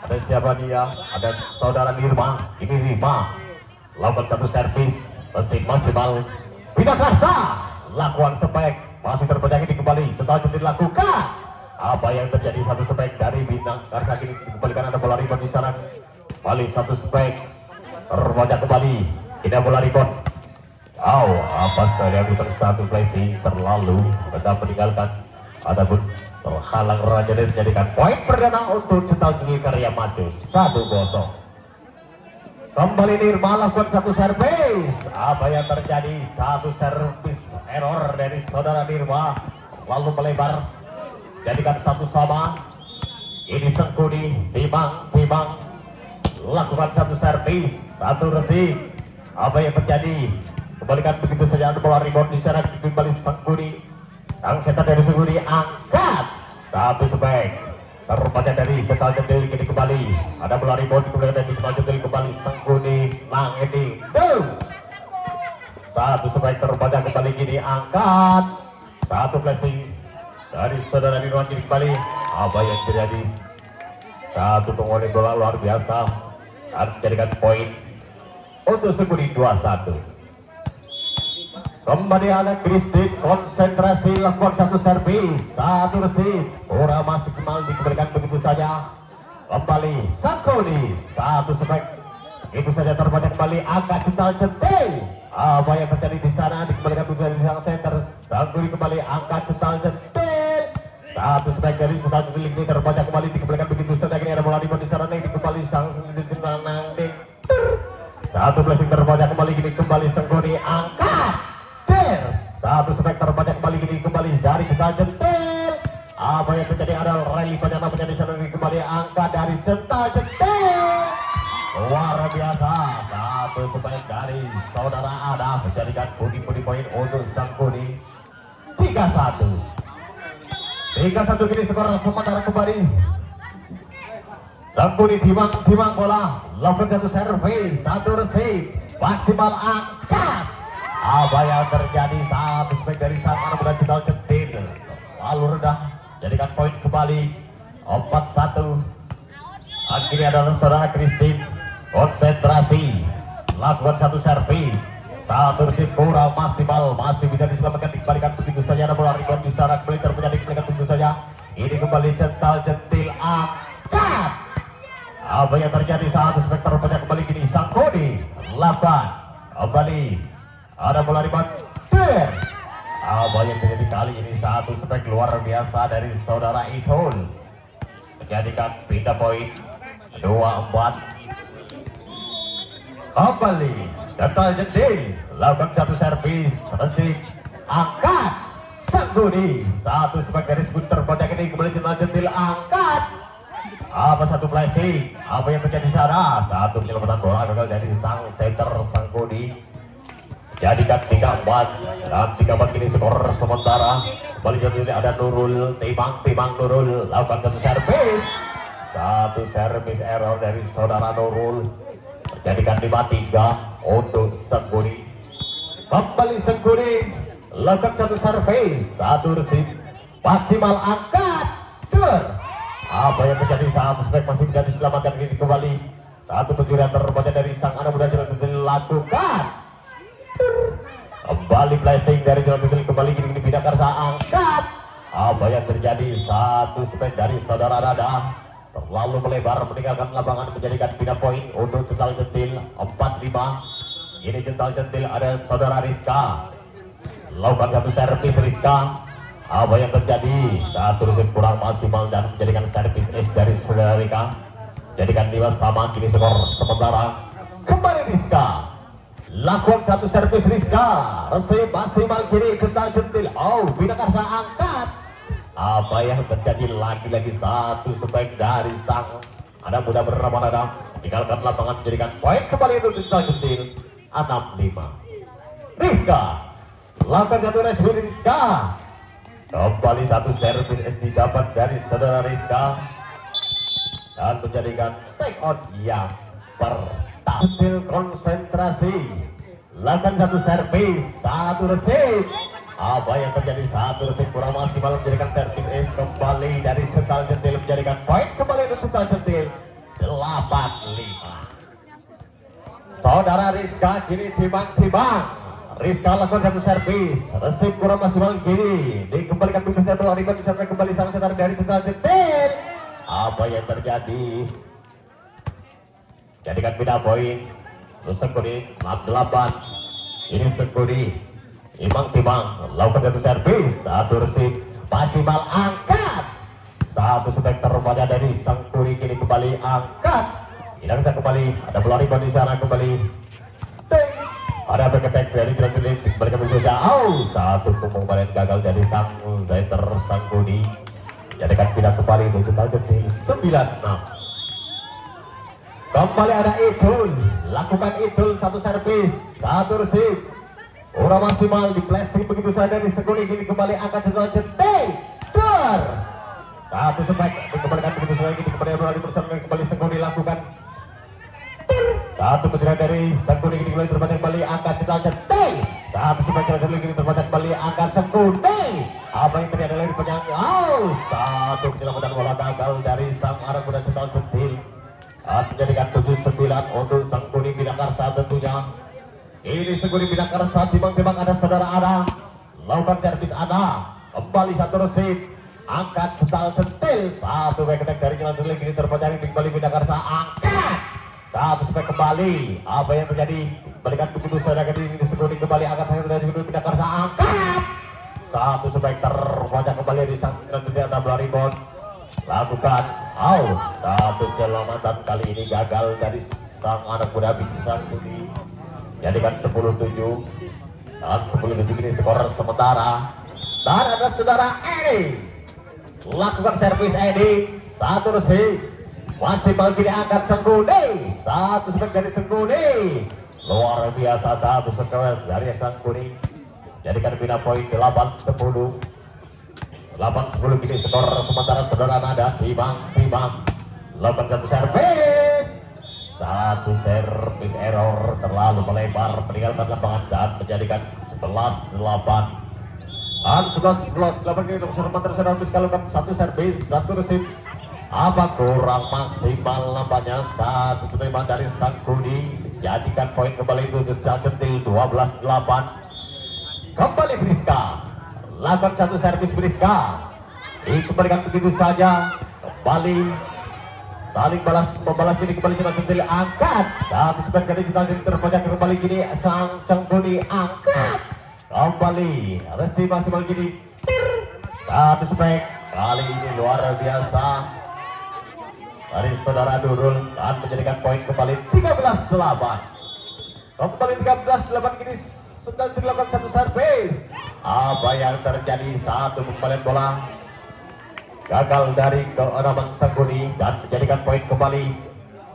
Ada siapa dia? Ada saudara Nirma. Ini Nirma. Lakukan satu servis. Masih maksimal. Binakarsa. Lakukan spek. Masih terpecah ini kembali. Setelah itu dilakukan. Apa yang terjadi? Satu spek dari Binakarsa ini dikembalikan. Ada bola rebound di sana. Kembali satu spek. Terpecah kembali. Tidak bola rebound. Apa saja bukan satu placing terlalu tetap meninggalkan. Adapun terhalang Raja dan menjadikan poin perdana untuk Cental Tinggi Karya Maju 1-0. Kembali Nirma lakukan satu servis. Apa yang terjadi? Satu servis error dari saudara Nirma lalu melebar jadikan satu sama. Ini Sengkuni Timang lakukan satu servis, satu receive. Apa yang terjadi? Kembalikan begitu saja ada bola rebound di sana kembali Sengkuni. Sang setan dari Sengkuni angkat satu spek terbaca dari Cental Centil kini kembali ada bola rebound kemudian dari Cental Centil kembali Sengkuni Lang ini satu spek terbaca kembali kini angkat satu placing dari saudara Nirwan kini kembali. Apa yang terjadi? Satu pengulangan bola luar biasa harus menjadikan poin untuk Sengkuni 2-1. Kembali anak Kristi konsentrasi lakukan satu servis, satu receive. Ora masih kemal dikembalikan begitu saja. Kembali Sengkuni satu spek. Itu saja terbaca kembali angkat Cental Centil. Apa yang terjadi di sana dikembalikan begitu dari sang center. Sengkuni kembali angkat Cental Centil. Satu spek dari Cental Centil ini terbaca kembali dikembalikan begitu saja. Ini ada bola rebound di sana nih dikembali sang Cental Nanding. Satu placing terbaca kembali gini kembali Sengkuni angkat. Satu spek terbanyak kembali gini kembali dari Cental Centil. Apa yang terjadi adalah rally banyak namanya di sana kembali angka dari Cental Centil. Luar biasa. Satu spek dari saudara Ada menjadikan pundi-pundi poin untuk Sengkuni 3-1. 3-1 kini skor sementara kembali. Sengkuni timang bola lakukan satu servis, satu receive, maksimal angkat. Apa yang terjadi? Satu spek dari sang anak muda Cental Centil lalu rendah jadikan poin kembali 4-1. Akhirnya adalah saudara Christine konsentrasi lakukan satu servis, satu receive kurang maksimal, masih bisa diselamatkan dikembalikan begitu saja. Ada bola rebound di sana kembali terpecah dikembalikan begitu saja. Ini kembali Cental Centil angkat. Apa yang terjadi? Satu spek terpecah kembali gini Sengkuni lakukan kembali. Ada bola rebound. Apa yang terjadi kali ini? Satu spek luar biasa dari saudara Itul menjadikan pindah poin 2-4. Kembali Cental Centil lakukan satu servis, receive, angkat Sengkuni satu spek dari skuter banyak ini kembali Cental Centil angkat. Apa satu placing? Apa yang terjadi sana? Satu penyelamatan bola gagal dari sang center Sengkuni. Jadikan 3-4 dan 3-4 kini skor sementara. Kembali jadi ada Nurul Timang Nurul lakukan satu servis error dari saudara Nurul jadikan 5-3 untuk Sengkuni. Kembali Sengkuni lakukan satu servis, satu receive, maksimal angkat. Apa yang terjadi? Satu spek masih bisa diselamatkan kini kembali. Satu pencurian terbaca dari sang anak muda Cental dilakukan. Kembali placing dari Cental Centil kembali gini Binakarsa angkat. Apa yang terjadi? Satu spek dari saudara Dada terlalu melebar meninggalkan lapangan menjadikan pindah poin untuk Cental Centil 4-5. Ini Cental Centil ada saudara Rizka lakukan satu servis Rizka. Apa yang terjadi? Satu receive kurang maksimal dan menjadikan servis es dari saudara Rizka jadikan 5 sama kini skor sementara. Kembali Rizka lakukan satu servis Rizka, receive maksimal kiri Cental Centil. Binakarsa angkat. Apa yang terjadi? Lagi-lagi satu spek dari sang anak muda bernama Nada tinggalkan lapangan menjadikan poin kembali untuk Cental Centil 6-5. Rizka lakukan satu receive Rizka. Kembali satu servis es didapat dari saudara Rizka dan menjadikan take out yang pertama. Centil konsentrasi lakukan satu servis, satu receive. Apa yang terjadi? Satu receive kurang maksimal menjadikan servis es kembali dari Cental Centil menjadikan poin kembali untuk Cental Centil Saudara Rizka kini timbang-timbang. Rizka lakukan satu servis, resip kurang maksimal kini dikembalikan putusnya bola ribet disertai kembali sang setar dari total jetir. Apa yang terjadi? Jadikan beda poin. Sengkuni 68. Ini Sengkuni timbang-timbang lakukan satu servis, satu resip maksimal angkat. Satu setek terbanyak dari Sengkuni kini kembali angkat. Tidak bisa kembali, ada bola ribet di sana kembali. Ada back dari Grand dikembalikan begitu jauh. Satu pembangunan gagal dari sang center Sengkuni. Jadikan pindah kembali untuk total detik 96. Kembali ada Idul, lakukan Idul satu servis, satu resip. Orang maksimal di flashing begitu saja dari Sengkuni kini kembali angkat total detik. Satu sepak dikembalikan begitu saja kembali bersama kembali Sengkuni lakukan. Satu penyerangan dari Sengkuni kini kembali terbanyak kembali angkat total detik. Satu sepak kini terbanyak kembali angkat Sengkuni. Apa yang terjadi lagi penyangga? Satu penyelamatan bola gagal dari sang arah muda total detik. Menjadikan 79 untuk Sengkuni Binakarsa tentunya. Ini Sengkuni Binakarsa timbang-timbang ada saudara ada. Lakukan servis ada. Kembali satu resip. Angkat total detik. Satu back attack dari jalan sulit ini terpecah kembali Binakarsa angkat. Satu sampai kembali. Apa yang terjadi? Berikan begitu saja ini Sengkuni kembali angkat sang dari Sengkuni Binakarsa angkat. Satu sampai terpecah kembali di sang tidak ada bola rebound. Lakukan out. Satu selamatan kali ini gagal dari sang anak muda bisa Sengkuni. Jadikan 10-7. Saat 10-7 ini skor sementara. Dan ada saudara Edi. Lakukan servis Edi. Satu resip. Masih kiri angkat Sengkuni. Satu spek dari Sengkuni. Luar biasa satu spek dari Sengkuni. Jadikan bina poin 8-10. 8-10 kini skor sementara saudara nada timbang-timbang. Lakukan satu servis. Satu servis error terlalu melebar meninggalkan lapangan dan menjadikan 11-8. Dan 11-8 kini untuk sementara saudara bisa lakukan satu servis, satu resip. Apa kurang maksimal nampaknya satu penerimaan dari Sengkuni. Jadikan poin kembali untuk Jagentil 12-8. Kembali Friska. Lakukan satu servis Friska. Dikembalikan begitu saja. Kembali. Saling membalas ini kembali Jagentil angkat. Satu spek kali Jagentil terpecah kembali gini Sengkuni angkat. Kembali. Resi maksimal gini. Satu spek. Kali ini luar biasa dari saudara Nurul dan menjadikan poin kembali 13-8. Kembali 13-8 kini sedang dilakukan satu servis. Apa yang terjadi? Satu pengembalian bola gagal dari keenaman Sengkuni dan menjadikan poin kembali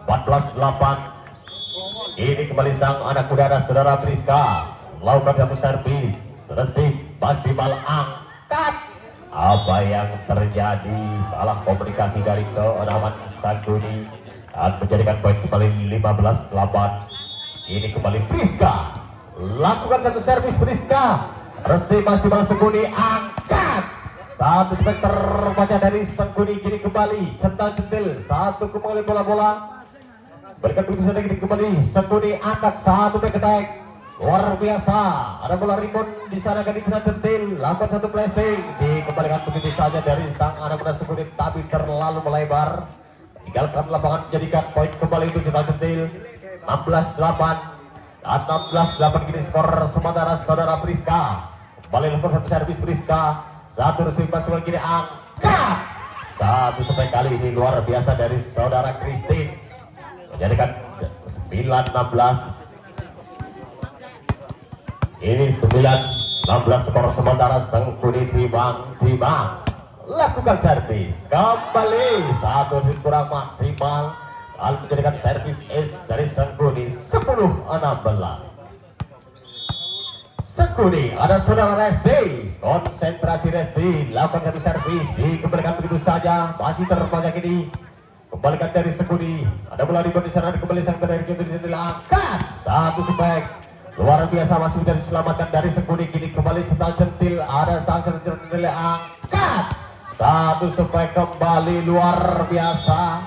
14-8. Ini kembali sang anak muda saudara Priska melakukan satu servis resip maksimal angkat. Apa yang terjadi? Salah komunikasi dari keenaman Sengkuni dan menjadikan poin kembali 15-8. Ini kembali Priska. Lakukan satu servis Priska. Resip maksimal Sengkuni angkat. Satu spek terbaca dari Sengkuni kini kembali centang centil. Satu kembali bola-bola. Berikan begitu saja kembali Sengkuni angkat satu back attack. Luar biasa, ada bola rebound di sana kan di centil, lakukan satu flashing, dikembalikan begitu saja dari sang anak muda Sengkuni tapi terlalu melebar. Tinggalkan lapangan menjadikan poin kembali untuk centang centil 16-8 dan 16-8 kini skor sementara saudara Priska. Kembali lakukan satu servis Priska, satu resip maksimal kini angkat. Satu sampai kali ini luar biasa dari saudara Christine menjadikan 9-16. Ini 9-16 skor sementara Sengkuni timbang-timbang. Lakukan servis kembali satu resip kurang maksimal dan menjadikan servis S dari Sengkuni 10-16. Sengkuni ada saudara Resti, konsentrasi Resti, lakukan satu servis dikembalikan begitu saja masih terbanyak ini. Kembalikan dari Sengkuni, ada bola rebound di sana kembali sang dari Jagentil angkat satu spek. Luar biasa masih bisa diselamatkan dari Sengkuni kini kembali centang centil ada sang centil angkat satu spek kembali luar biasa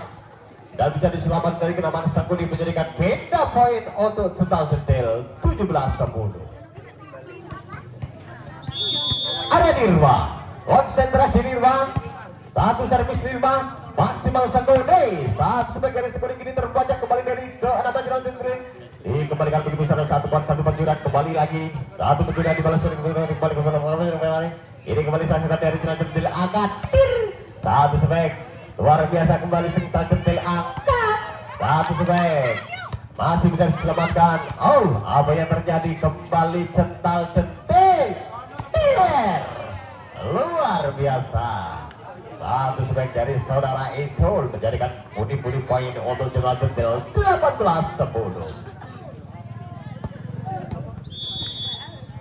dan bisa diselamatkan dari kenaman Sangguni menjadikan beda poin untuk Central Centil 17-10. Ada Nirma, konsentrasi Nirma, satu servis Nirma, maksimal Sangguni, saat sebagai garis Sangguni kini terbaca kembali dari ke-6 Central Centil. Dikembalikan begitu saja satu penjuran kembali lagi, satu penjuran dibalas kembali. Ini kembali saja dari Central Centil angkat satu sebek luar biasa kembali Central Centil angkat satu sebek masih bisa diselamatkan. Oh, apa yang terjadi kembali Central Centil luar biasa. Satu sebek dari saudara Ecol menjadikan pundi-pundi poin untuk Central Centil 18-10.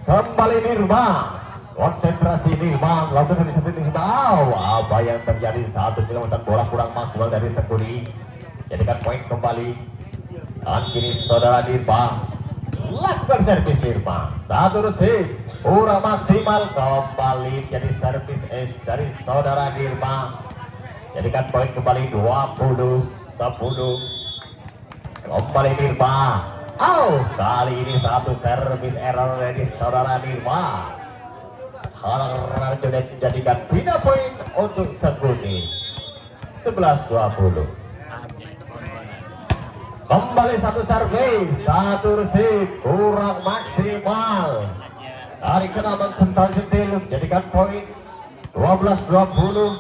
Kembali Nirma, konsentrasi Nirma, lakukan dari satu Nirma. Apa yang terjadi satu kilometer bola kurang maksimal dari Sangguni, jadikan poin kembali. Dan kini saudara Nirma lakukan servis Nirma, satu resip kurang maksimal kembali jadi servis dari saudara Nirma, jadikan poin kembali 20-10. Kembali Nirma. Oh, kali ini satu servis error dari saudara Nirma. Halang sudah dijadikan bina poin untuk Sangguni 11-20. Kembali satu servis, satu resip kurang maksimal dari kenaman Central Centil jadikan poin 12-20.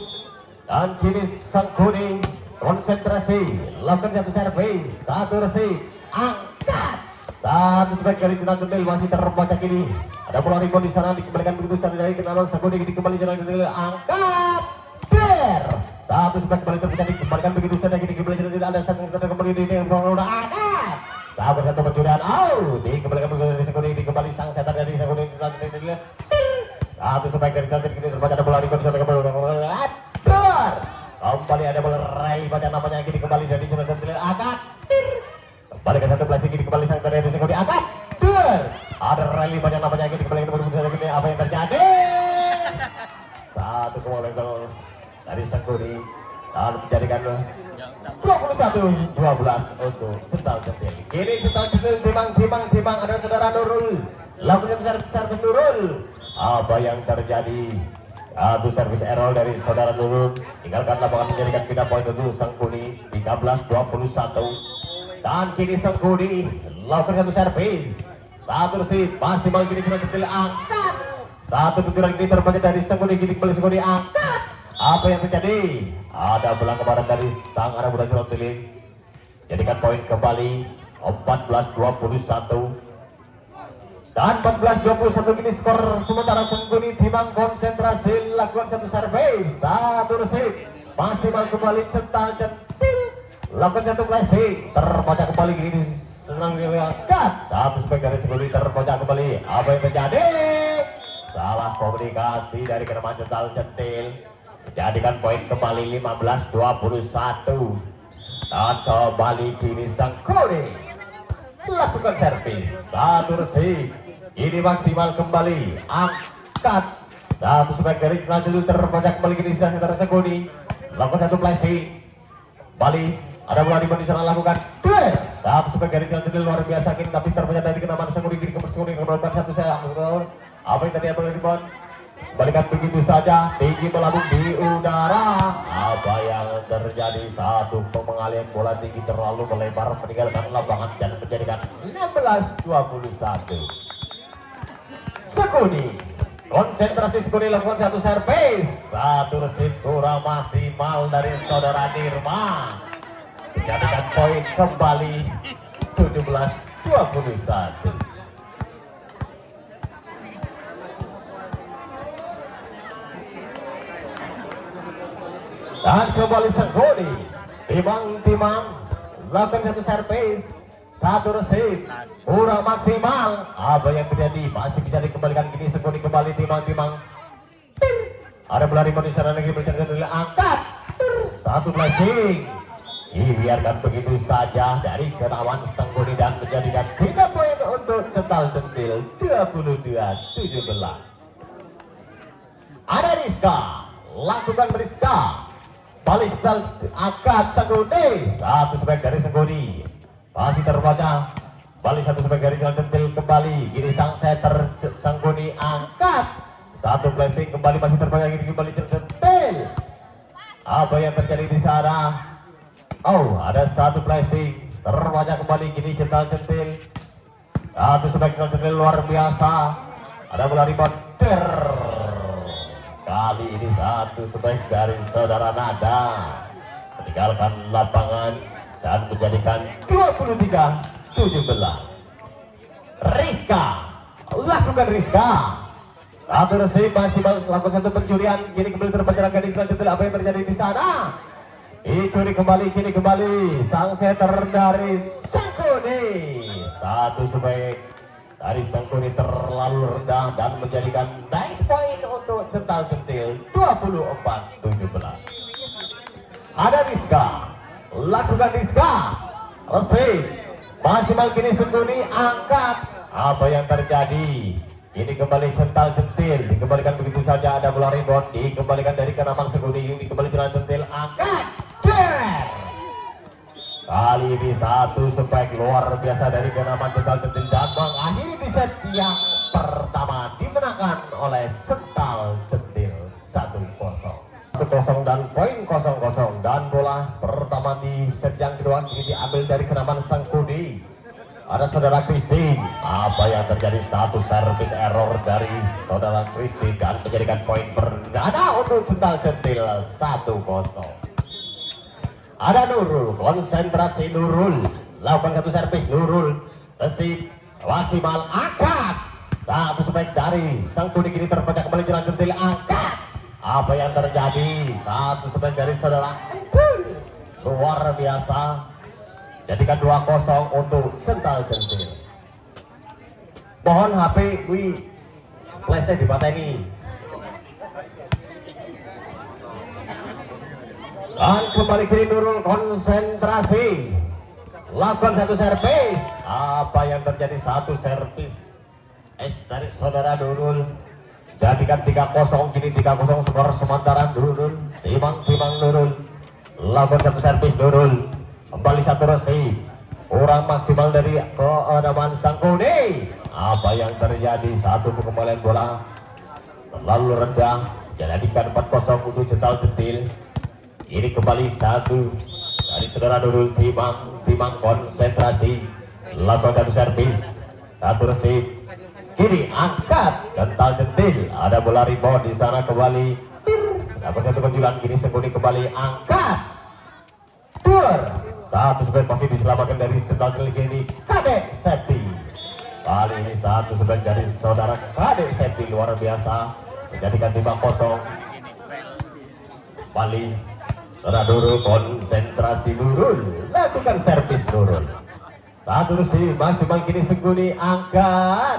Dan kini Sangguni konsentrasi lakukan satu servis, satu resip angkat satu sebagai kali Central Centil masih terbaca kini. Ada bola rebound di sana dikembalikan begitu saja dari kenalan Sangguni dikembali Central Centil angkat ber satu sebagai kembali terbaca dikembalikan begitu saja kini kembali Central Centil ada satu kembali di bola angkat sahabat satu pencurian. Oh, dikembalikan begitu dari Sangguni dikembali sang setan dari Sangguni Central Centil satu sebagai dari Central Centil terbaca ada bola rebound di sana kembali ada bola raih pada namanya kini kembali dari Central Centil angkat kembali ke satu belas ini kembali sang dari Sangguni angkat ada rally banyak namanya ini kembali ke apa yang terjadi satu kembali dari Sangguni dan menjadikan 21-12 untuk Central Centil. Kini Central Centil timang ada saudara Nurul lakukan servis Nurul. Apa yang terjadi? Satu servis error dari saudara Nurul tinggalkan lapangan menjadikan pindah poin untuk Sangguni 13-21. Dan kini Sangguni lakukan satu servis, satu resip maksimal kini Central Centil angkat satu benturan ini terbaca dari Sangguni kini kembali Sangguni angkat. Apa yang terjadi? Ada belang kemarin dari sang anak muda Central Centil jadikan poin kembali 14-21. Dan 14-21 kini skor sementara Sangguni timang konsentrasi lakukan satu servis, satu resip maksimal kembali Central Centil lakukan satu flashing terbaca kembali gini senang diangkat satu sebagai garis Sangguni terbaca kembali. Apa yang terjadi? Salah komunikasi dari kenaman Central Centil menjadikan poin kembali 15-21. Dan kembali kini Sangguni lakukan servis, satu resip ini maksimal kembali angkat satu sebagai garis Sangguni terbaca kembali gini Sangguni lakukan satu flashing kembali. Ada bola di sana lakukan satu sebagai garis Centil luar biasa kini tapi terbaca dari kenaman Sangguni kini kembali satu saya apa yang tadi bola rebound balikan begitu saja tinggi melambung di udara. Apa yang terjadi? Satu pengalihan bola tinggi terlalu melebar meninggalkan lapangan dan menjadikan 16-21. Sangguni konsentrasi Sangguni lakukan satu servis, satu resip kurang maksimal dari saudara Nirma menjadikan poin kembali 17-21. Dan kembali Sangguni timang lakukan satu servis, satu resip kurang maksimal. Apa yang terjadi? Masih bisa dikembalikan kini Sangguni kembali timang. Ada bola di sana lagi berjalan angkat satu flashing. Dibiarkan begitu saja dari kenaman Sangguni dan menjadikan 3 poin untuk Central Centil 22-17. Ada Rizka lakukan Rizka balik setel angkat Sangguni, satu sebaik dari Sangguni masih terbaca, balik satu sebaik dari Jalan Centil kembali, ini sang setter Sangguni angkat, satu blessing kembali masih terbaca, ini kembali Jalan Centil. Apa yang terjadi di sana? Oh, ada satu blessing terbaca kembali, gini Jalan Centil, satu sebaik Jalan Centil luar biasa, ada bola rebound. Kali ini satu sebaik dari saudara Nada meninggalkan lapangan dan menjadikan 23-17. Rizka lakukan Rizka satu resip masih melakukan satu pencurian, kini kembali terpecahkan di selanjutnya. Apa yang terjadi di sana? Dicuri kembali, kini kembali sang setter dari Sangguni, satu sebaik dari Sangguni terlalu rendah dan menjadikan nice point untuk Cental Centil 24-17. Ada Rizka, lakukan Rizka, resip maksimal kini Sangguni angkat. Apa yang terjadi? Ini kembali Cental Centil, dikembalikan begitu saja, ada bola rebound, dikembalikan dari kenaman Sangguni, dikembali Cental Centil angkat. Kali ini satu spike luar biasa dari kenaman Cental Centil dan mengakhiri di set yang pertama dimenangkan oleh Cental Centil 1-0 dan poin 0-0, dan bola pertama di set yang kedua ini diambil dari kenaman Sangguni. Ada saudara Kristi. Apa yang terjadi? Satu service error dari saudara Kristi dan menjadikan poin perdana untuk Cental Centil 1-0. Ada Nurul, konsentrasi Nurul, lakukan satu servis Nurul, resip maksimal angkat, satu spike dari Sangguni, kini terpecah kembali Jalan Centil angkat. Apa yang terjadi? Satu spike dari saudara luar biasa, jadikan 2-0 untuk Cental Centil. Mohon HP flashnya dipateni. Dan kembali kiri Nurul, konsentrasi, lakukan satu servis. Apa yang terjadi? Satu servis dari saudara Nurul, jadikan 3-0, kini 3-0 skor sementara. Nurul timang Nurul, lakukan satu servis Nurul, kembali satu resip kurang maksimal dari keadaman Sangguni. Apa yang terjadi? Satu pengembalian bola terlalu rendah, jadikan 4-0 untuk Cental Centil. Ini kembali satu dari saudara Nurul, timang konsentrasi, lakukan servis, satu resip, kini angkat Cental Centil. Ada bola rebound di sana kembali, dapat satu kejulan, kini Sangguni kembali angkat, satu sebaik masih diselamatkan dari Cental Centil, kini Kadek Septi. Kali ini satu sebaik dari saudara Kadek Septi luar biasa, menjadikan 5-0. Kembali Nurul, konsentrasi Nurul, lakukan servis Nurul, satu resip masih kini Sangguni angkat,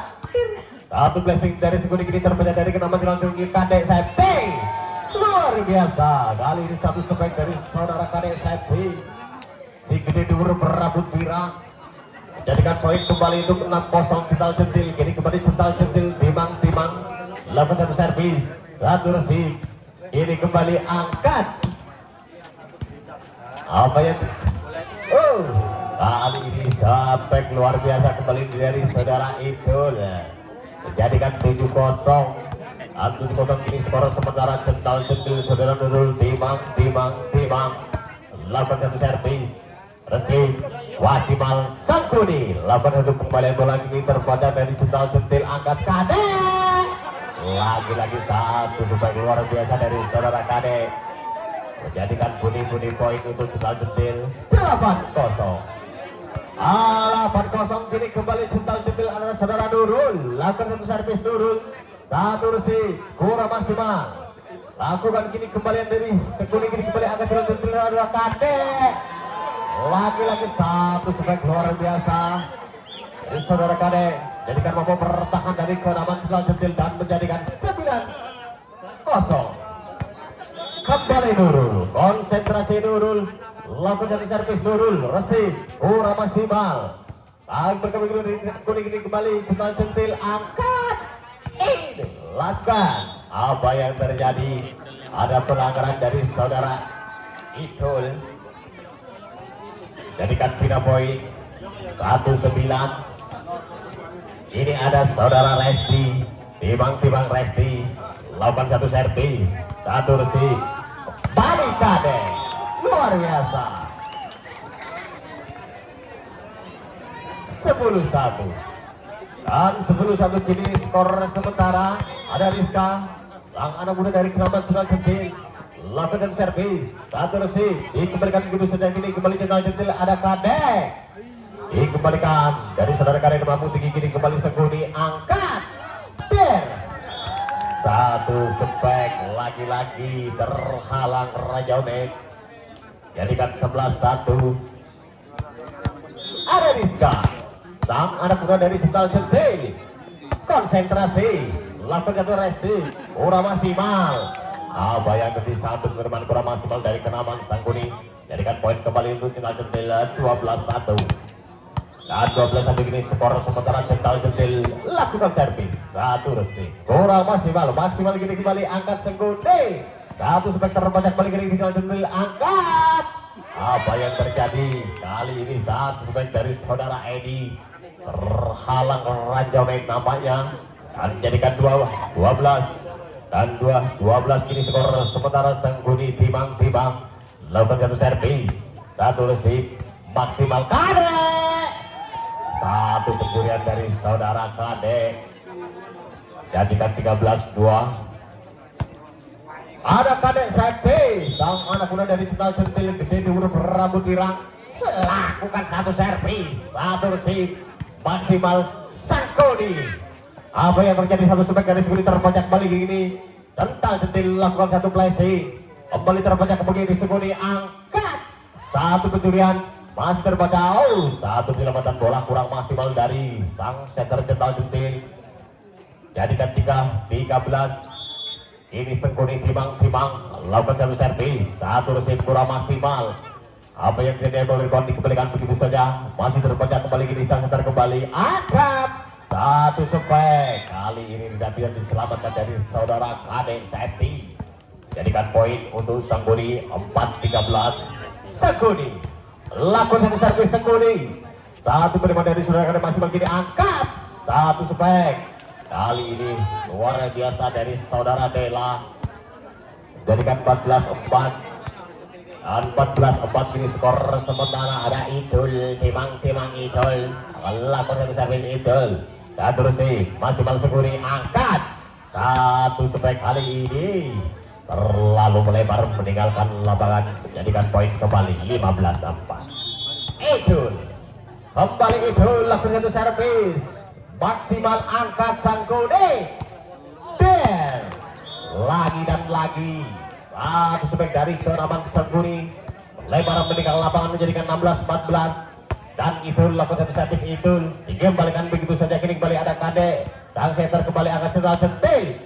satu blessing dari Sangguni, kini terpecah dari kenaman Jalan Tinggi Kadek Septi luar biasa. Kali ini satu spike dari saudara Kadek Septi, si gede dur berambut pirang, jadikan poin kembali untuk 6-0 Cental Centil. Kini kembali Cental Centil, timang lakukan satu servis, satu resip, ini kembali angkat. Apa yang kali ini sampai luar biasa kembali dari saudara Idul, menjadikan 7-0. 7-0 kini skor sementara Cental Centil. Saudara Nurul timang lakukan satu servis resip maksimal Sangguni, lakukan satu pengembalian bola, kini terbaca dari Cental Centil angkat Kadek. Lagi-lagi satu sebagai luar biasa dari saudara Kadek, menjadikan bunyi poin untuk Cental Centil 8-0. 8-0 kini kembali Cental Centil. Adalah saudara Nurul, lakukan satu servis Nurul, satu resip kurang maksimal, lakukan kini kembalian dari Sangguni, kini kembali angkat Cental Centil. Adalah Kadek, lagi-lagi satu sebaik luar biasa dari saudara Kadek, jadikan mampu bertahan dari kenaman Cental Centil dan menjadikan 9-0. Kembali Nurul, konsentrasi Nurul, lakukan satu servis Nurul, resip kurang maksimal, kembali Cental Centil angkat, ini lakukan. Apa yang terjadi? Ada pelanggaran dari saudara Idul jadikan final poin 1-9. Ini ada saudara Resti, timbang Resti, lakukan satu servis, satu resip, balik Kade, luar biasa. 10-1 dan 10-1 kini skor sementara. Ada Rizka, sang anak muda dari Keramat Sungai Centil, lakukan servis, satu resip, dikembalikan begitu saja. Kini kembali Jenderal Centil, ada Kadek, dikembalikan dari saudara Kadek mampu tinggi. Kini kembali Seguni, angkat der, satu spek lagi-lagi terhalang Raja Unik, jadikan 11-1. Ada Rizka, sang anak muda dari Central Centil, konsentrasi, lakukan satu resi, kurang maksimal. Apa yang terjadi satu pengiriman kurang maksimal dari Kenaman Sangguni, jadikan poin kembali untuk Central Centil 12-1. Dan 12-1 ini skor sementara. Central Centil lakukan servis, satu resi, kurang maksimal gini kembali angkat Sangguni, satu spekter banyak balik gini Central Centil angkat. Apa yang terjadi kali ini? Satu spek dari saudara Edi terhalang Raja Unik nampaknya, dan jadikan 12 dan 12 kini skor sementara. Sangguni timbang lakukan satu servis, satu resip maksimal. Kadek, satu pencurian dari saudara Kadek, jadikan 13-2. Ada Kadek Sakti, sang anak muda dari Central Centil, gede di huruf rambut pirang, lakukan satu servis, satu resip maksimal. Sangguni, apa yang terjadi? Satu spek dari Seguni terpojok balik ini. Central Centil lakukan satu flashing, kembali terpojok kemudian di Seguni angkat, satu pencurian masih terbaca. Satu penyelamatan bola kurang maksimal dari sang center Central Centil, jadikan 13. Ini Seguni timbang lakukan satu servis, satu resip kurang maksimal. Apa yang terjadi? Boleh dikembalikan begitu saja, masih terpojok kembali ini sang center kembali angkat, satu spek. Kali ini tidak diselamatkan dari saudara Kadek Seti, jadikan poin untuk Sangguni 4-13. Sangguni lakukan satu servis. Sangguni satu penerimaan dari saudara Kadek masih begini angkat, satu spek. Kali ini luar biasa dari saudara Dela, jadikan 14-4. Dan 14-4 kini skor sementara. Ada Idul, timbang Idul, lakukan satu servis Idul, satu resip maksimal. Seguni angkat, satu spek. Kali ini terlalu melebar meninggalkan lapangan, menjadikan poin kembali 15-4. Idul kembali, Idul lakukan satu servis maksimal angkat. Sangguni der, lagi dan lagi, satu spek dari Kenaman Sangguni, lebaran meninggal lapangan menjadikan 16-14. Dan itu lakukan satu servis. Itu dikembalikan begitu saja. Kini kembali ada Kadek, sang center kembali angkat Central Centil,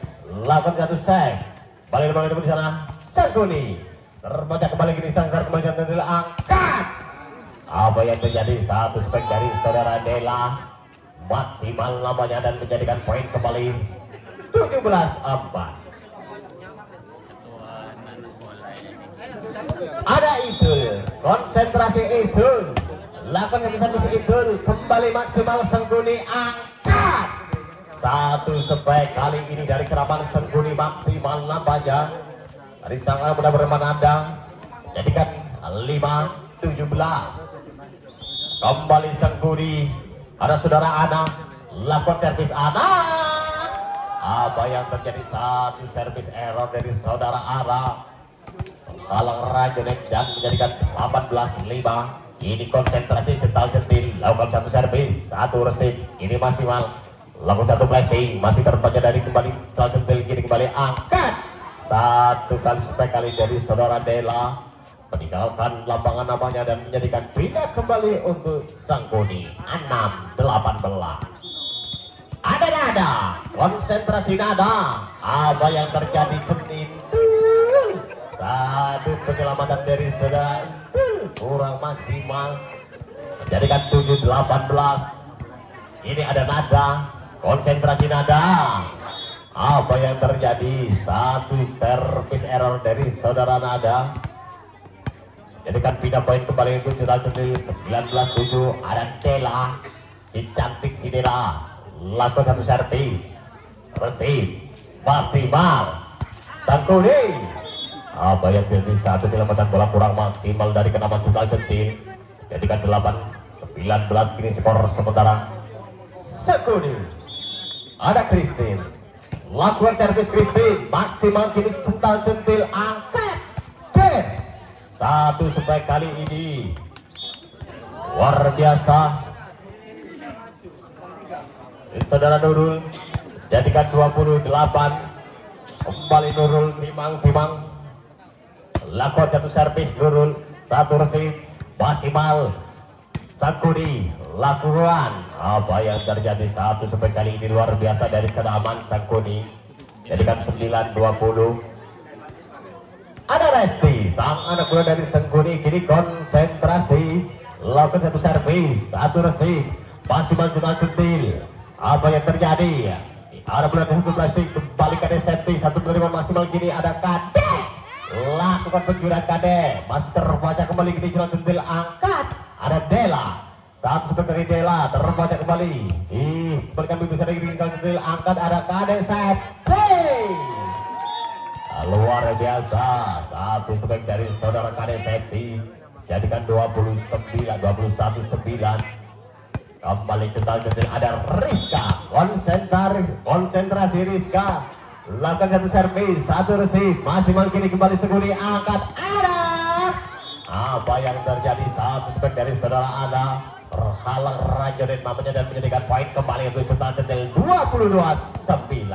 lakukan satu set, balik di sana. Sangguni terbaca kembali kini sang center kembali Central Centil angkat. Apa yang terjadi? Satu spek dari saudara Dela maksimal lamanya dan menjadikan poin kembali 17-4. Ada Idul, konsentrasi Idul, lakukan satu Idul kembali maksimal. Sangguni angkat, satu spek. Kali ini dari Keraman Sangguni maksimal lamanya dari sang anak muda bermanandang, jadikan 5-17. Kembali Sangguni, ada saudara Ana, lakukan servis Ana. Apa yang terjadi? Satu servis error dari saudara Ana, halang Raja Unik dan menjadikan 18-5. Ini konsentrasi Central Centil, lakukan satu servis, satu resip, ini maksimal, lakukan satu flashing, masih terbaca dari kembali Central Centil. Kini kembali angkat, satu kali spek kali dari saudara Dela, meninggalkan lapangan namanya dan menjadikan pindah kembali untuk Sangguni 6-18. Ada Nada, konsentrasi Nada. Apa yang terjadi? Centil, satu penyelamatan dari saudara kurang maksimal, menjadikan 7-18. Ini ada Nada, konsentrasi Nada. Apa yang terjadi? Satu servis error dari saudara Nada, Jadikan pindah poin kembali untuk Jenderal Centil 19-7. Ada Dela, si cantik si Dela. Lakukan satu servis. Resip maksimal. Sangkuni. Apa yang terjadi satu penyelamatan bola kurang maksimal dari kenaman Jenderal Centil. Jadikan 8-19 kini skor sementara. Sangkuni. Ada Christine. Lakukan servis Christine. Maksimal kini Jenderal Centil angkat. Ben. Satu supaya kali ini luar biasa. Saudara Nurul jadikan 28. Kembali Nurul timang. Lakukan satu servis Nurul, satu resip maksimal. Sangkuni lakukan apa yang terjadi satu supaya kali ini luar biasa dari kenaman Sangkuni. Jadikan 9-20. Ada Resti, sang anak muda dari Sangkuni kini konsentrasi. Lakukan satu servis, satu resip maksimal Jenderal Centil. Apa yang terjadi? Ada bola di plastik kembali ke safety. Satu penerimaan maksimal kini ada Kade. Lakukan penjuran Kade. Masih terbaca kembali kini Jenderal Centil angkat. Ada Dela. Satu super dari Dela terbaca kembali. Berikan bibis dari Jenderal Centil angkat. Ada Kade safety. Luar biasa. Satu sebaik dari saudara Kade safety. Jadikan 21-9. Kembali Jenderal Centil ada Rizka. Konsentrasi Rizka. Lakukan satu servis, satu resip. Maksimal kini kembali Sangkuni angkat. Ada. Apa yang terjadi satu sebaik dari saudara Ada. Terhalang Rajonet mamanya dan menjadikan poin kembali untuk Jenderal Centil 22-9.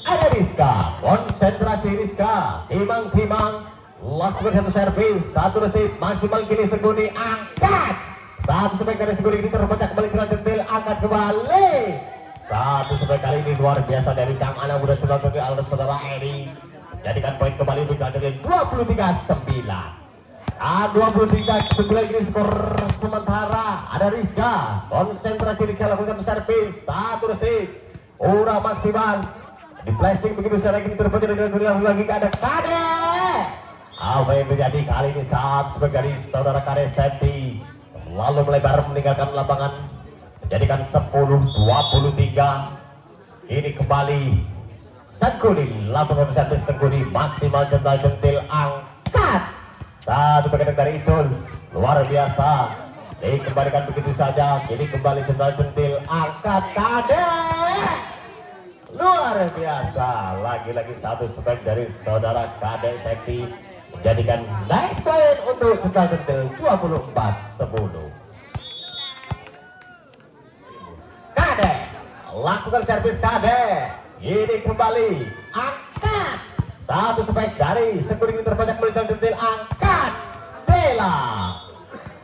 Ada Rizka, konsentrasi Rizka, timang. Lakukan satu servis, satu resip, maksimal kini Sangkuni angkat. Satu sebaik dari Sangkuni ini terpecah kembali Jenderal Centil angkat kembali. Satu sebaik kali ini luar biasa dari sang anak muda Jenderal Centil alias saudara Eri. Jadikan poin kembali untuk Jenderal Centil 23-9. 23-9 ini skor sementara. Ada Rizka, konsentrasi Rizka lakukan satu servis, satu resip, kurang maksimal. Di flashing begitu secara ini terpecah dengan lagi ada Kade. Apa yang terjadi kali ini saat sebagai dari saudara Kade safety lalu melebar meninggalkan lapangan. Menjadikan 10-23. Ini kembali Sangkuni lakukan servis Sangkuni maksimal Jenderal Centil angkat. Satu bagian dari itu luar biasa. Dikembalikan begitu saja. Ini kembali Jenderal Centil angkat Kade. Luar biasa, lagi-lagi satu sebaik dari saudara Kade safety menjadikan nice point untuk Jenderal Centil 24-10. Kade lakukan servis Kade. Ini kembali angkat. Satu sebaik dari Sangkuni terbanyak kembali Jenderal Centil angkat. Dela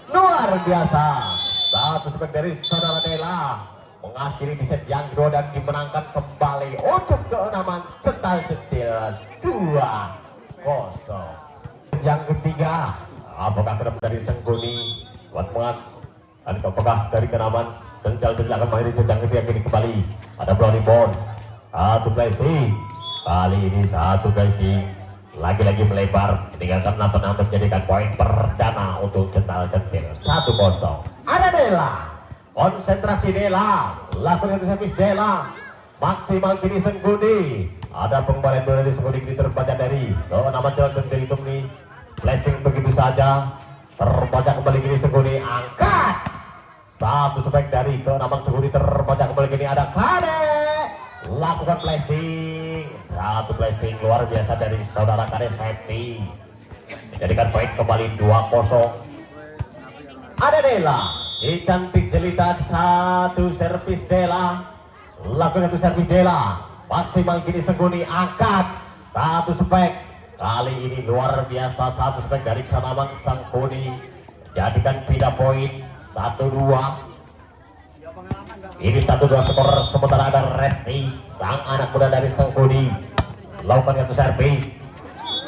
luar biasa. Satu sebaik dari saudara Dela mengakhiri di set yang kedua dan dimenangkan kembali untuk keenaman Jenderal Centil 2-0. Yang ketiga, apakah kedapat dari Sangkuni buat mengat dan apakah dari kenaman Jenderal Centil akan mengakhiri yang ketiga ini kembali ada bola rebound. Satu placing kali ini satu placing lagi-lagi melebar meninggalkan 6-6 menjadikan poin perdana untuk Jenderal Centil 1-0. Ada Dela. Konsentrasi Dela, lakukan servis Dela, maksimal kini Sangkuni. Ada pengembalian bola dari Sangkuni kini terbaca dari kenaman Jenderal Centil itu nih. Blessing begitu saja, terbaca kembali kini Sangkuni angkat. Satu sebaik dari kenaman Sangkuni terbaca kembali kini ada Kade. Lakukan blessing, satu blessing luar biasa dari saudara Kade safety. Menjadikan poin kembali 2-0. Ada Dela. Cantik jelita satu servis Dela. Lakukan satu servis Dela. Maksimal kini Sangkuni angkat. Satu spek. Kali ini luar biasa satu spek dari kenaman Sangkuni. Jadikan pindah poin 1-2. Ini 1-2 skor sementara ada Resti, sang anak muda dari Sangkuni. Lakukan satu servis.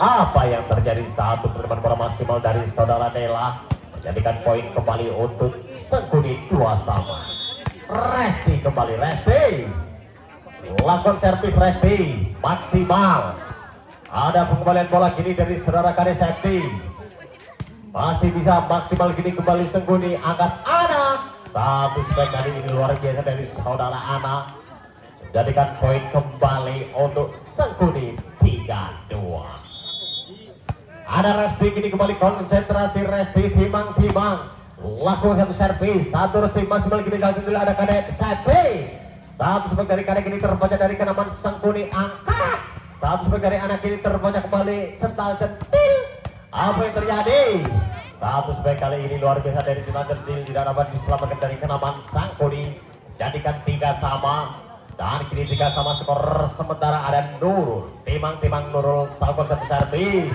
Apa yang terjadi satu penerimaan bola maksimal dari saudara Dela. Jadikan poin kembali untuk Sangkuni 2 sama. Resti kembali, Resti lakukan servis Resti maksimal. Ada pengembalian bola kini dari saudara Kade Septi. Masih bisa maksimal kini kembali Sengguni, angkat anak. Satu strike kali ini luar biasa dari saudara Ana. Jadikan poin kembali untuk Sengguni 3-2. Ada Resti kini kembali konsentrasi Resti timang-timang. Lakukan satu servis, satu resip maksimal kini ada Kade Septi. Satu strike dari Kade kini terbaca dari kenaman Sengguni, angkat. Satu sebagai dari anak kiri terbanyak kembali cental centil. Apa yang terjadi? Satu sebagai kali ini luar biasa dari cental centil tidak dapat diselamatkan dari kenaman Sangkuni. Jadikan 3 sama dan kini 3 sama skor sementara ada Nurul. Timang-timang Nurul sahabat satu servis.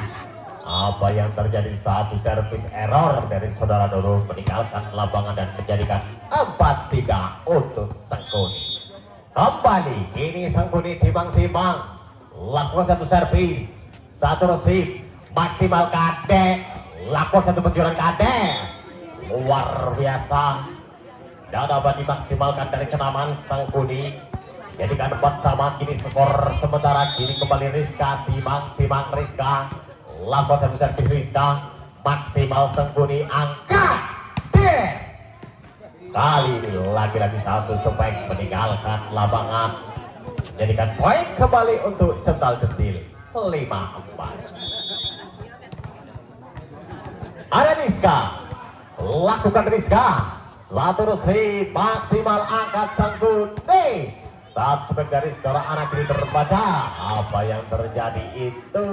Apa yang terjadi? Satu servis error dari saudara Nurul meninggalkan lapangan dan menjadikan 4-3 untuk Sangkuni. Kembali kini Sangkuni timang-timang. Lakukan satu servis, satu resip, maksimal Kade. Lakukan satu penjualan Kade, luar biasa. Dan dapat dimaksimalkan dari kenaman Sangkuni. Jadikan 4 sama kini skor sementara kini kembali Rizka timang Rizka. Lakukan satu servis Rizka, maksimal Sangkuni, angkat. Kali ini lagi-lagi satu spek meninggalkan lapangan. Jadikan poin kembali untuk cental centil 5-4. Ada Rizka, lakukan Rizka, satu resip maksimal angkat Sangguni. Saat spek dari seorang anak ini terbaca. Apa yang terjadi itu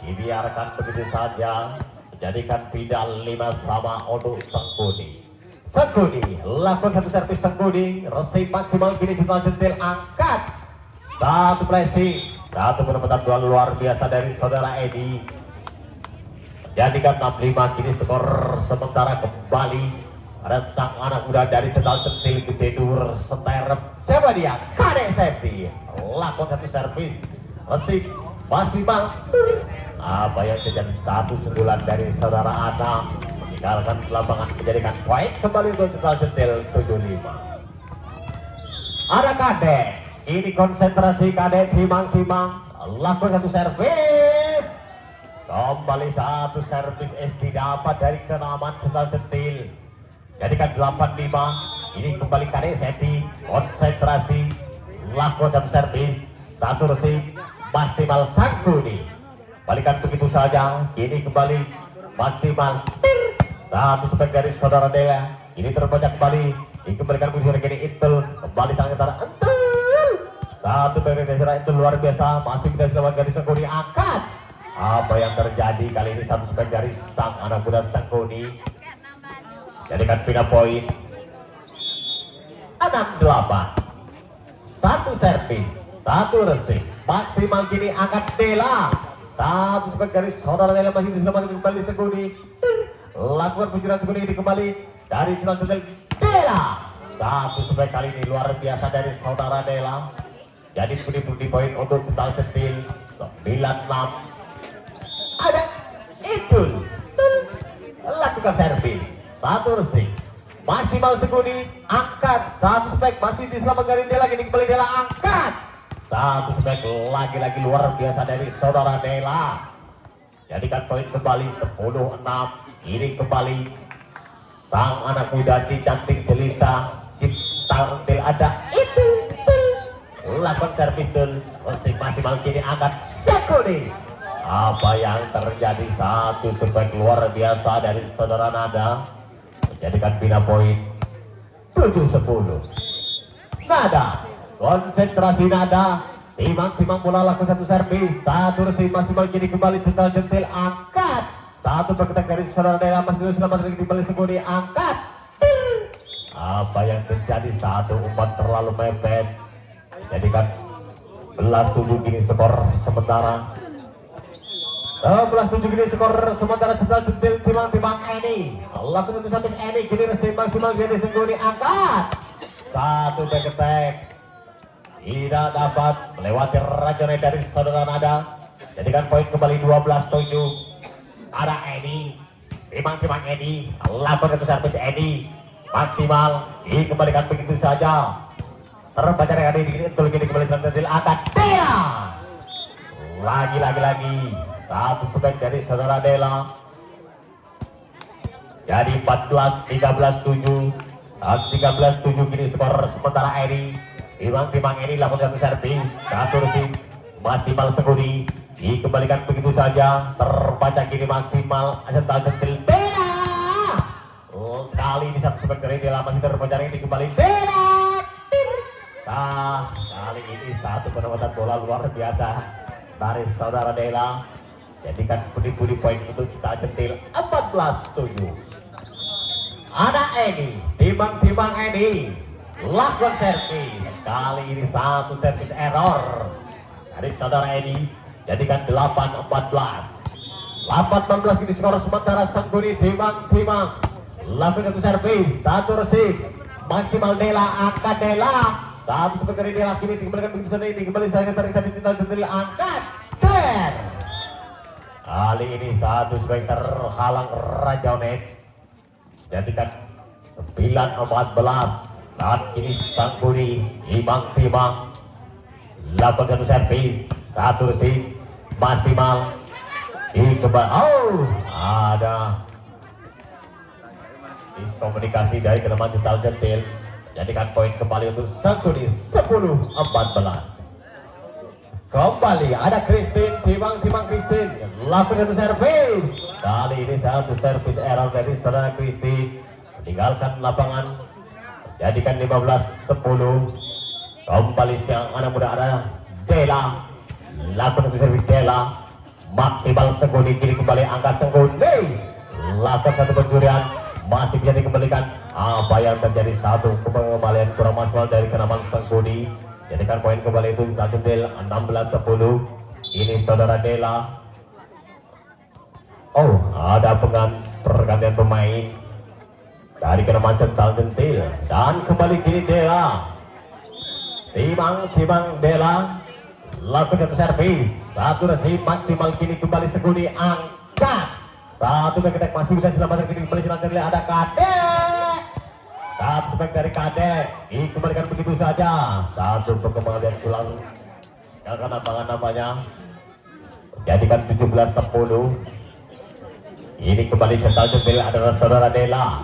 dibiarkan begitu saja. Jadikan pindah 5 sama untuk Sangguni. Sengguni, lakukan satu servis Sengguni, resip maksimal kini cental centil, angkat. Satu pressing, satu penempatan bola luar biasa dari saudara Edi. Jadikan 6-5 kini skor sementara kembali. Ada sang anak muda dari cental centil Gede Dur Seterep. Siapa dia? Kade Septi. Lakukan satu servis, resip maksimal. Apa yang terjadi? Satu sundulan dari saudara Ana. Meninggalkan lapangan menjadikan poin kembali untuk cental centil 7-5. Ada Kade, ini konsentrasi Kade timang-timang. Lakukan satu servis, kembali satu servis SD dapat dari kenaman cental centil. Jadikan 8-5. Ini kembali Kade Seti, konsentrasi. Lakukan satu servis, satu resip maksimal Sangguni. Balikan begitu saja. Kini kembali maksimal. Satu spek dari saudara Dela. Ini terbanyak kembali. Dikembalikan begitu kini Intel. Kembali sang antara Intel. Satu spek dari saudara Intel luar biasa. Masih bisa diselamatkan dari Sangguni, angkat. Apa yang terjadi kali ini? Satu spek dari sang anak muda Sangguni. Jadikan pindah poin 6-8. Satu servis, satu resip maksimal kini angkat Dela. Satu spek dari saudara Dela masih diselamatkan kembali Sengguni. Lakukan penjualan Sengguni ini kembali dari cental centil Dela. Satu spek kali ini luar biasa dari saudara Dela. Jadi di poin untuk cental centil 9-6. Ada itu. Lakukan servis, satu resip maksimal Sengguni, angkat. Satu spek masih diselamatkan dari Dela. Kini kembali Dela, angkat. Satu spek lagi-lagi luar biasa dari saudara Dela. Jadikan poin kembali 10-6. Ini kembali sang anak muda si cantik jelita, si tampil ada itu. Lakukan servis dulu, resip maksimal kini angkat Sengguni. Apa yang terjadi? Satu spek luar biasa dari saudara Nada. Menjadikan pindah poin 7-10. Nada, konsentrasi Nada. Timang-timang bola, lakukan satu servis, satu resip maksimal kini kembali cental centil, angkat. Satu berketak dari saudara Dela masih selamat lagi kembali Sengguni, angkat. Apa yang terjadi? Satu umpan terlalu mepet. Jadikan 11-7 kini skor sementara. 11-7 kini skor sementara cental centil timang-timang Eni. Lakukan satu servis Eni, kini resip maksimal kini Sengguni, angkat. Satu berketak tidak dapat melewati racunnya dari saudara Nada. Jadikan poin kembali 12-7. Ada Edi, timang-timang Edi. Lakukan satu servis Edi maksimal, dikembalikan begitu saja. Terbaca dari Edi, ini kembali centil angkat Dela. lagi satu sebek dari saudara Dela. Jadi 14-13-7 dan 13-7 kini skor sementara Eri. Timang Eri lakukan satu servis, satu resip maksimal Seguni dikembalikan begitu saja, terbaca kini maksimal asental centil Dela. Kali ini satu sebek dari Dela masih terbaca ini kembali Dela. Kali ini satu penempatan bola luar biasa dari saudara Dela. Jadikan pundi-pundi poin untuk kita centil 14-7. Ada Edi, timbang Edi lakukan servis. Kali ini satu servis error dari saudara Edi. Jadikan 8-14. 8-14 ini skor sementara Sangguni. Timbang lakukan satu servis, satu resip maksimal Dela, angkat Dela. Satu seperti Dela kini dikembalikan begitu saja, kembali saya tarik tadi centil angkat der. Kali ini satu sebagai terhalang Rajonet. Jadikan 9-14 dan kini Sangguni. Timang lakukan satu servis, satu resip maksimal ada komunikasi dari kelemahan cental centil. Jadikan poin kembali untuk Sangguni 10-14. Kembali ada Christine, timang Christine lakukan satu servis. Kali ini satu servis error dari saudara Christine, meninggalkan lapangan. Jadikan 15-10. Kembali siang anak muda ada Dela, lakukan satu servis Dela maksimal Seguni. Kini kembali angkat Seguni, lakukan satu pencurian, masih bisa dikembalikan. Apa yang terjadi, satu pengembalian kurang maksimal dari kenaman Seguni. Jadikan poin kembali itu Centil 16-10. Ini saudara Dela. Ada pergantian pemain dari kenaman cental Centil dan kembali kini Dela. Timang Dela lakukan satu servis, satu resip maksimal. Kini kembali Seguni angkat. Satu keketek masih bisa selamatkan. Kini kembali Centil ada Kadek. Satu sebek dari Kadek dikembalikan begitu saja. Satu perkembangan pulang karena namanya. Jadikan 17-10. Ini kembali cental Centil adalah saudara Dela.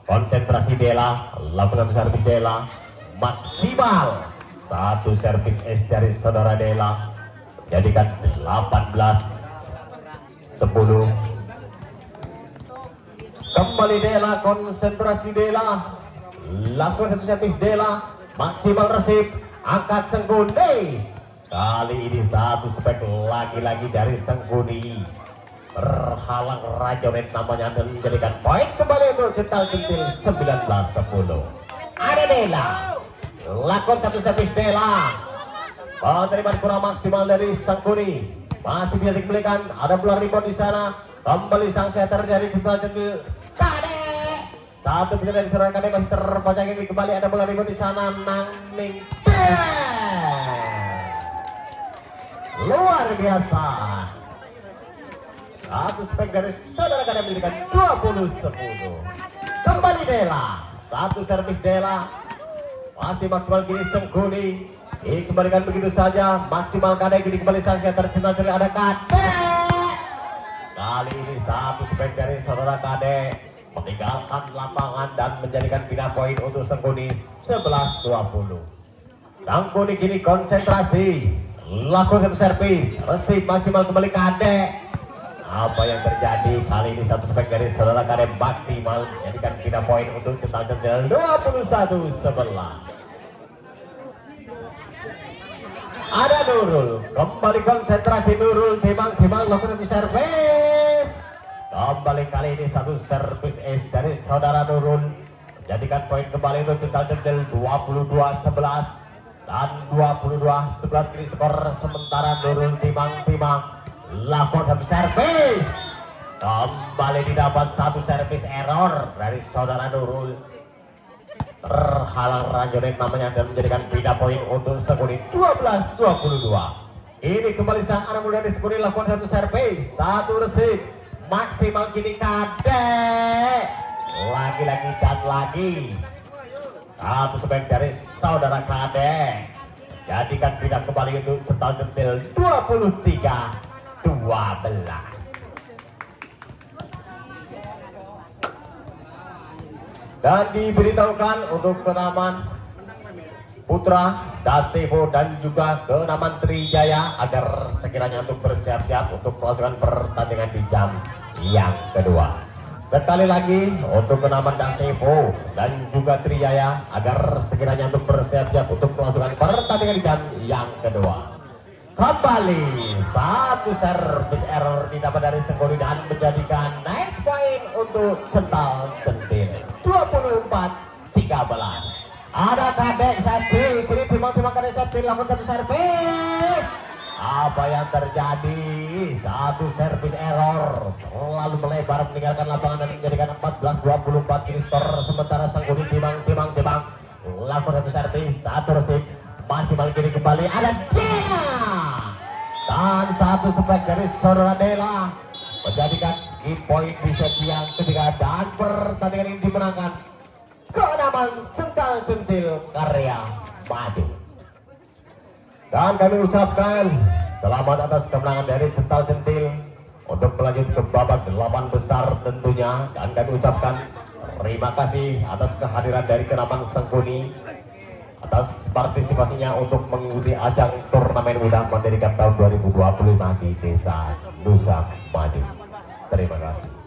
Konsentrasi Dela, lakukan servis Dela maksimal. Satu servis es dari saudara Dela. Jadikan 18-10. Kembali Dela, konsentrasi Dela, lakukan satu servis Dela maksimal resip, angkat Sangguni. Kali ini satu spek lagi-lagi dari Sangguni, terhalang Rajonet namanya dan menjadikan poin kembali untuk cental Centil 19-10. Ada Dela, lakukan satu servis Dela, penerimaan kurang maksimal dari Sangguni, masih bisa dikembalikan. Ada bola rebound di sana, kembali sang setter dari cental Centil Kadek. Satu bisa dari serangan Kadek masih terpajang. Ini kembali ada bola rebound di sana, Nangning luar biasa. Satu spek dari saudara Kadek menjadikan 20-10. Kembali Dela, satu servis Dela masih maksimal. Kini Sangguni dikembalikan begitu saja, maksimal Kadek. Kini kembali sang setter cental Centil ada Kadek. Kali ini satu spek dari saudara Kadek meninggalkan lapangan dan menjadikan pindah poin untuk Sangguni 11-20. Sangguni kini konsentrasi, lakukan satu servis, resip maksimal kembali Kadek. Apa yang terjadi kali ini, satu spek dari saudara Kadek maksimal menjadikan pindah poin untuk cental Centil 21-11. Ada Nurul, kembali konsentrasi Nurul, timang lakukan satu servis. Kembali kali ini satu servis es dari saudara Nurul, jadikan poin kembali untuk cental Centil 22-11 dan 22-11. Kini skor sementara Nurul. Timang lakukan satu servis, kembali didapat satu servis error dari saudara Nurul, terhalang Rajonet namanya dan menjadikan pindah poin untuk Sangguni 12-22. Ini kembali sang anak muda di Sangguni, lakukan satu servis, satu resip maksimal. Kini Kadek lagi-lagi dan lagi satu sebek dari saudara Kadek. jadikan pindah kembali untuk Cental Centil 23-12. Dan diberitahukan untuk kenaman Putra Dasevo dan juga kenaman Trijaya agar sekiranya untuk bersiap-siap untuk melakukan pertandingan di jam yang kedua. Sekali lagi untuk kenaman Dasevo dan juga Trijaya agar sekiranya untuk bersiap-siap untuk melakukan pertandingan di jam yang kedua. Kembali satu servis error didapat dari Senggoli dan menjadikan nice point untuk Cental Centil 24-13. Ada Kadek Sati, kini timang-timang Kadek Sati lakukan satu servis. Apa yang terjadi? Satu servis error, lalu melebar meninggalkan lapangan dan menjadikan 14-24 kini skor. Sementara Senggoli timang lakukan satu servis, satu resip, masih balik kiri kembali. Ada Dela dan satu spek dari saudara Dela menjadikan key point di set yang ketiga dan pertandingan ini dimenangkan kenaman Cental Centil Karya Madu. Dan kami ucapkan selamat atas kemenangan dari Cental Centil untuk melanjut ke babak 8 besar tentunya. Dan kami ucapkan terima kasih atas kehadiran dari kenaman Sengguni atas partisipasinya untuk mengikuti ajang turnamen muda Mandiri Cup tahun 2025 di Desa Nusa Madu. Terima kasih.